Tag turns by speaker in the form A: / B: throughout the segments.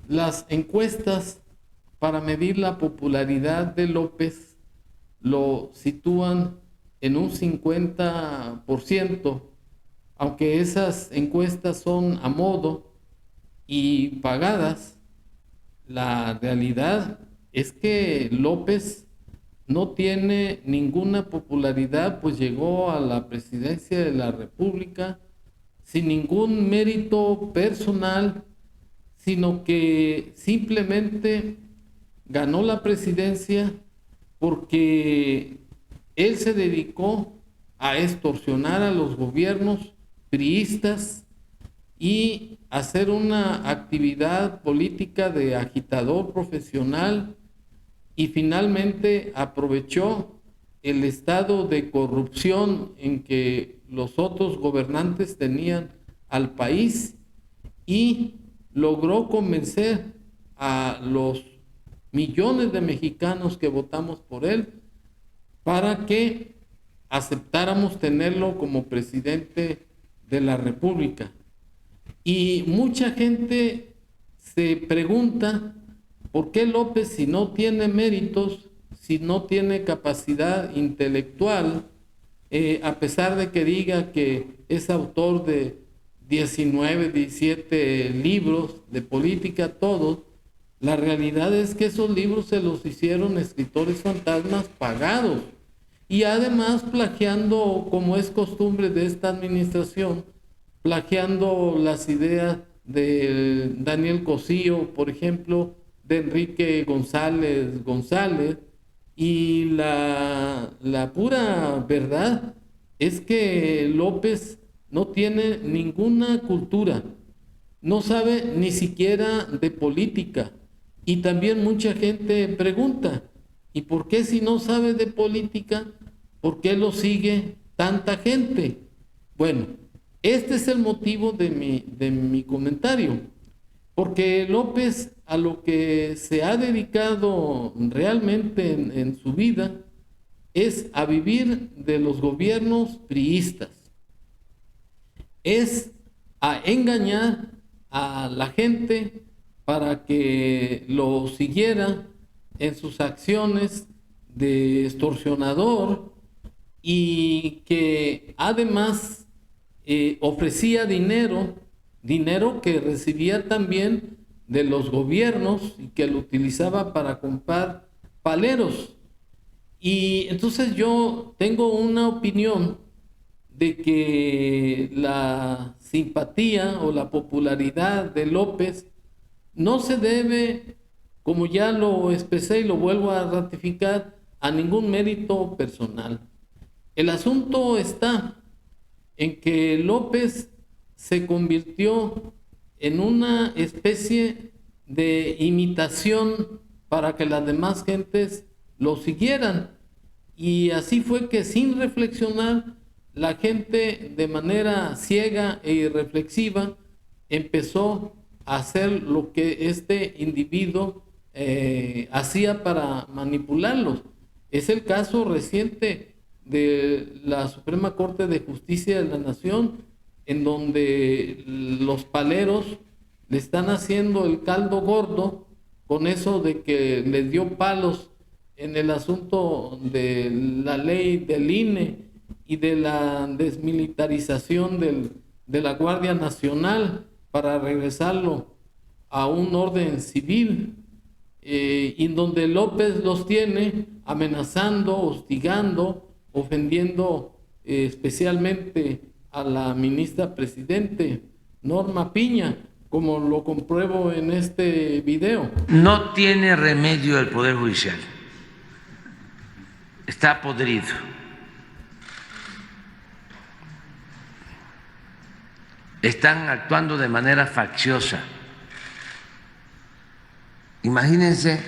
A: las encuestas para medir la popularidad de López lo sitúan en un 50%, aunque esas encuestas son a modo y pagadas. La realidad es que López no tiene ninguna popularidad, pues llegó a la presidencia de la República sin ningún mérito personal, sino que simplemente ganó la presidencia porque él se dedicó a extorsionar a los gobiernos priistas y hacer una actividad política de agitador profesional, y finalmente aprovechó el estado de corrupción en que los otros gobernantes tenían al país y logró convencer a los millones de mexicanos que votamos por él para que aceptáramos tenerlo como presidente de la República. Y mucha gente se pregunta por qué López, si no tiene méritos, si no tiene capacidad intelectual, a pesar de que diga que es autor de 19, 17 libros de política, todos, la realidad es que esos libros se los hicieron escritores fantasmas pagados, y además plagiando, como es costumbre de esta administración, plagiando las ideas de Daniel Cosío, por ejemplo, de Enrique González González, y la pura verdad es que López no tiene ninguna cultura, no sabe ni siquiera de política. Y también mucha gente pregunta, ¿y por qué si no sabe de política, por qué lo sigue tanta gente? Bueno, este es el motivo de mi comentario, porque López a lo que se ha dedicado realmente en su vida es a vivir de los gobiernos priistas, es a engañar a la gente para que lo siguiera en sus acciones de extorsionador, y que además ofrecía dinero, dinero que recibía también de los gobiernos y que lo utilizaba para comprar paleros. Y entonces yo tengo una opinión de que la simpatía o la popularidad de López no se debe, como ya lo expresé y lo vuelvo a ratificar, a ningún mérito personal. El asunto está en que López se convirtió en una especie de imitación para que las demás gentes lo siguieran. Y así fue que, sin reflexionar, la gente de manera ciega e irreflexiva empezó a hacer lo que este individuo hacía para manipularlos. Es el caso reciente de la Suprema Corte de Justicia de la Nación, en donde los paleros le están haciendo el caldo gordo con eso de que les dio palos en el asunto de la ley del INE y de la desmilitarización de la Guardia Nacional para regresarlo a un orden civil, y en donde López los tiene amenazando, hostigando, ofendiendo especialmente a la ministra presidente Norma Piña, como lo compruebo en este video.
B: No tiene remedio el Poder Judicial, está podrido. Están actuando de manera facciosa. Imagínense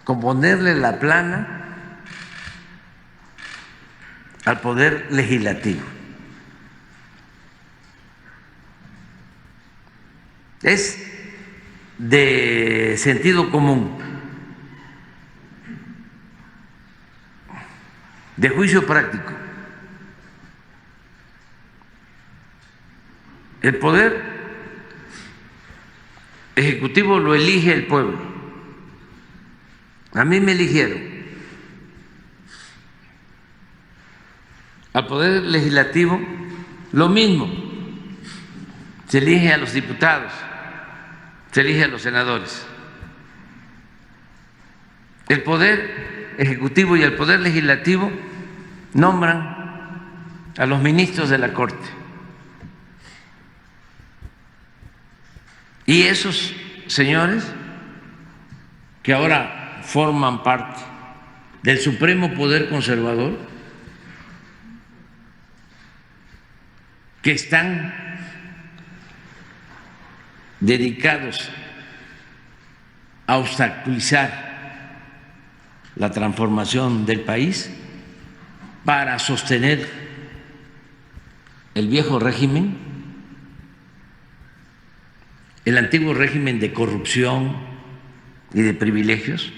B: componerle la plana al Poder Legislativo. Es de sentido común, de juicio práctico. El Poder ejecutivo lo elige el pueblo. A mí me eligieron. Al Poder Legislativo, lo mismo. Se elige a los diputados, se elige a los senadores. El Poder Ejecutivo y el Poder Legislativo nombran a los ministros de la Corte. Y esos señores que ahora forman parte del Supremo Poder Conservador, que están dedicados a obstaculizar la transformación del país para sostener el viejo régimen, el antiguo régimen de corrupción y de privilegios.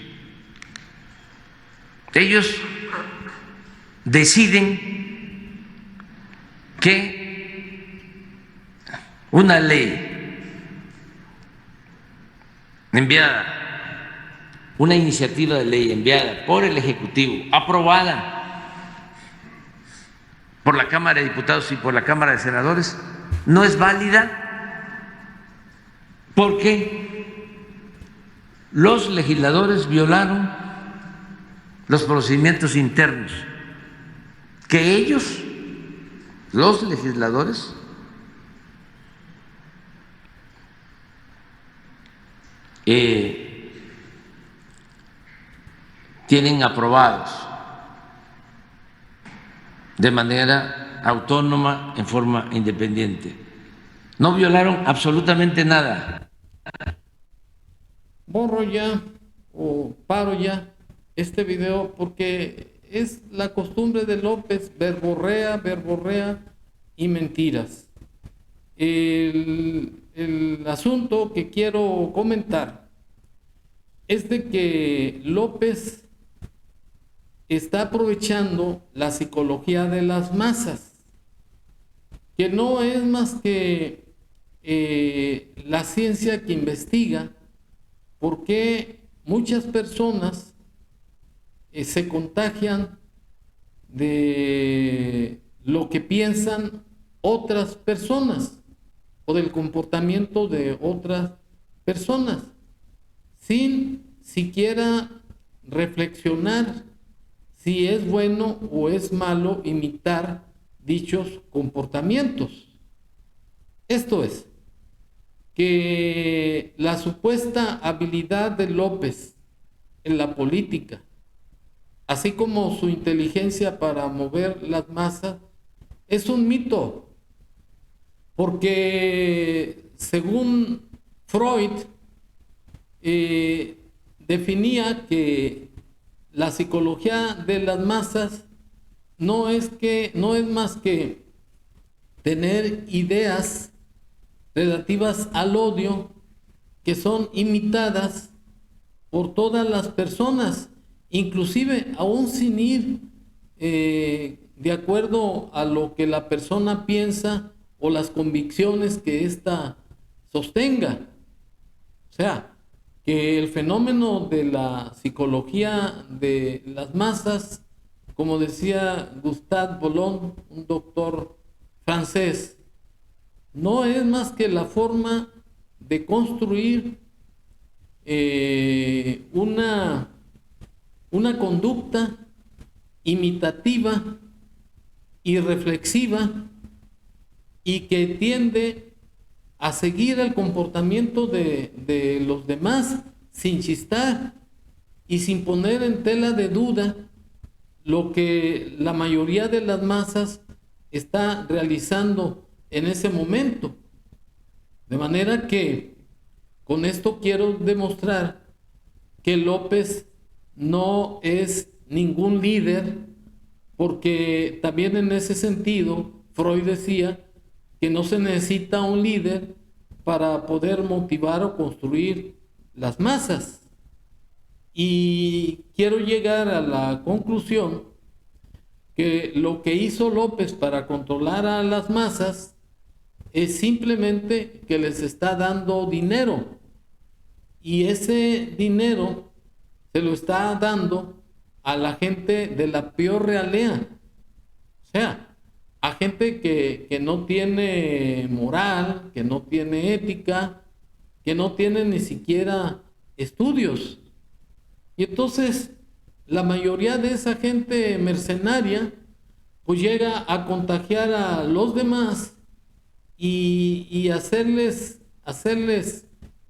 B: Ellos deciden que una ley enviada, una iniciativa de ley enviada por el Ejecutivo, aprobada por la Cámara de Diputados y por la Cámara de Senadores, no es válida porque los legisladores violaron los procedimientos internos que ellos, los legisladores, tienen aprobados de manera autónoma, en forma independiente. No violaron absolutamente nada.
A: Borro ya o paro ya este video porque es la costumbre de López, verborrea y mentiras. El asunto que quiero comentar es de que López está aprovechando la psicología de las masas, que no es más que la ciencia que investiga por qué muchas personas se contagian de lo que piensan otras personas o del comportamiento de otras personas, sin siquiera reflexionar si es bueno o es malo imitar dichos comportamientos. Esto es, que la supuesta habilidad de López en la política, así como su inteligencia para mover las masas, es un mito. Porque según Freud, definía que la psicología de las masas no es más que tener ideas relativas al odio que son imitadas por todas las personas, inclusive aún sin ir de acuerdo a lo que la persona piensa o las convicciones que ésta sostenga. O sea, que el fenómeno de la psicología de las masas, como decía Gustave Boulon, un doctor francés, no es más que la forma de construir una conducta imitativa y reflexiva y que tiende a seguir el comportamiento de los demás sin chistar y sin poner en tela de duda lo que la mayoría de las masas está realizando en ese momento. De manera que con esto quiero demostrar que López no es ningún líder, porque también en ese sentido Freud decía que no se necesita un líder para poder motivar o construir las masas. Y quiero llegar a la conclusión que lo que hizo López para controlar a las masas es simplemente que les está dando dinero, y ese dinero se lo está dando a la gente de la peor realea. O sea, a gente que no tiene moral, que no tiene ética, que no tiene ni siquiera estudios. Y entonces la mayoría de esa gente mercenaria pues llega a contagiar a los demás y hacerles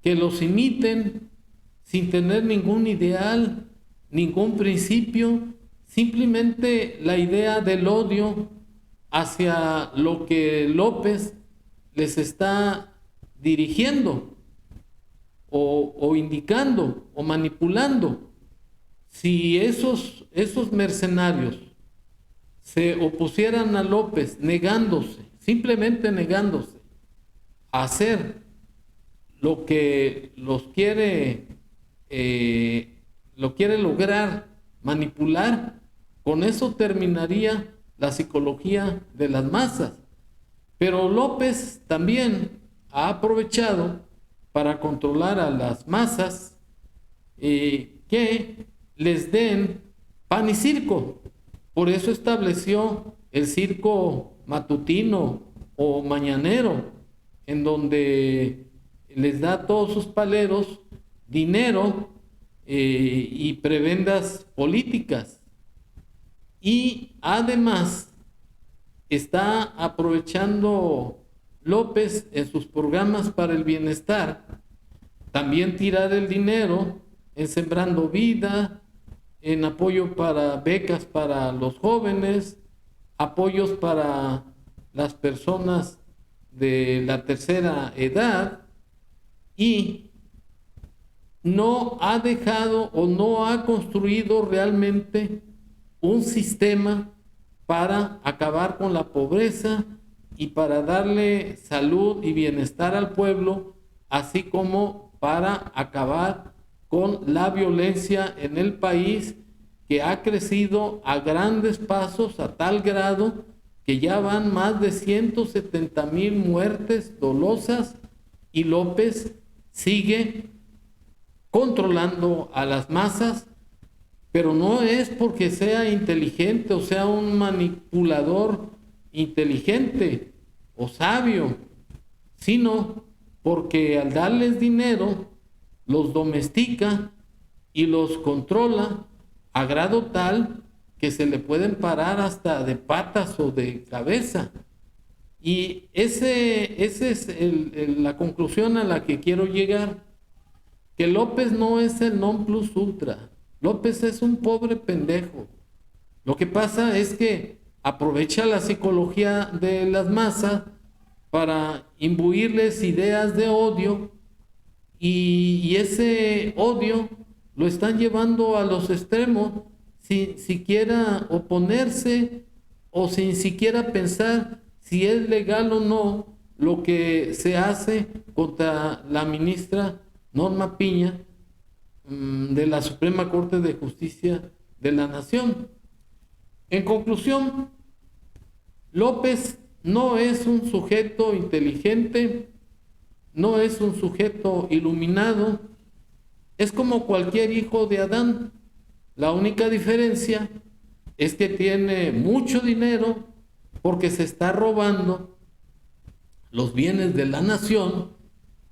A: que los imiten sin tener ningún ideal, ningún principio, simplemente la idea del odio hacia lo que López les está dirigiendo o indicando o manipulando. Si esos mercenarios se opusieran a López negándose, simplemente negándose a hacer lo que lo quiere lograr manipular, con eso terminaría la psicología de las masas. Pero López también ha aprovechado para controlar a las masas, que les den pan y circo. Por eso estableció el circo matutino o mañanero, en donde les da a todos sus paleros dinero y prebendas políticas. Y además está aprovechando López en sus programas para el bienestar, también tirar el dinero en Sembrando Vida, en apoyo para becas para los jóvenes, apoyos para las personas de la tercera edad, y no ha dejado o no ha construido realmente un sistema para acabar con la pobreza y para darle salud y bienestar al pueblo, así como para acabar con la violencia en el país, que ha crecido a grandes pasos a tal grado que ya van más de 170,000 muertes dolosas, y López sigue controlando a las masas, pero no es porque sea inteligente o sea un manipulador inteligente o sabio, sino porque al darles dinero los domestica y los controla a grado tal que se le pueden parar hasta de patas o de cabeza. Y ese es la conclusión a la que quiero llegar, que López no es el non plus ultra. López es un pobre pendejo. Lo que pasa es que aprovecha la psicología de las masas para imbuirles ideas de odio, y ese odio lo están llevando a los extremos sin siquiera oponerse o sin siquiera pensar si es legal o no lo que se hace contra la ministra Norma Piña, de la Suprema Corte de Justicia de la Nación. En conclusión, López no es un sujeto inteligente, no es un sujeto iluminado, es como cualquier hijo de Adán. La única diferencia es que tiene mucho dinero porque se está robando los bienes de la nación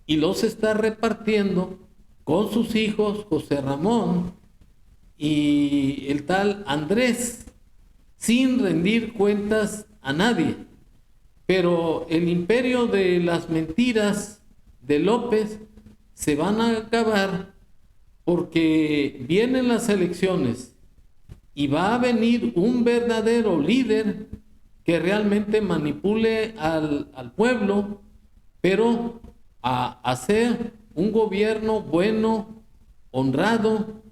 A: y los está repartiendo con sus hijos José Ramón y el tal Andrés, sin rendir cuentas a nadie. Pero el imperio de las mentiras de López se van a acabar, porque vienen las elecciones y va a venir un verdadero líder que realmente manipule al pueblo, pero a hacer un gobierno bueno, honrado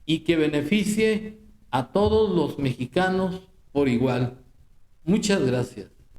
A: y que beneficie a todos los mexicanos por igual. Muchas gracias.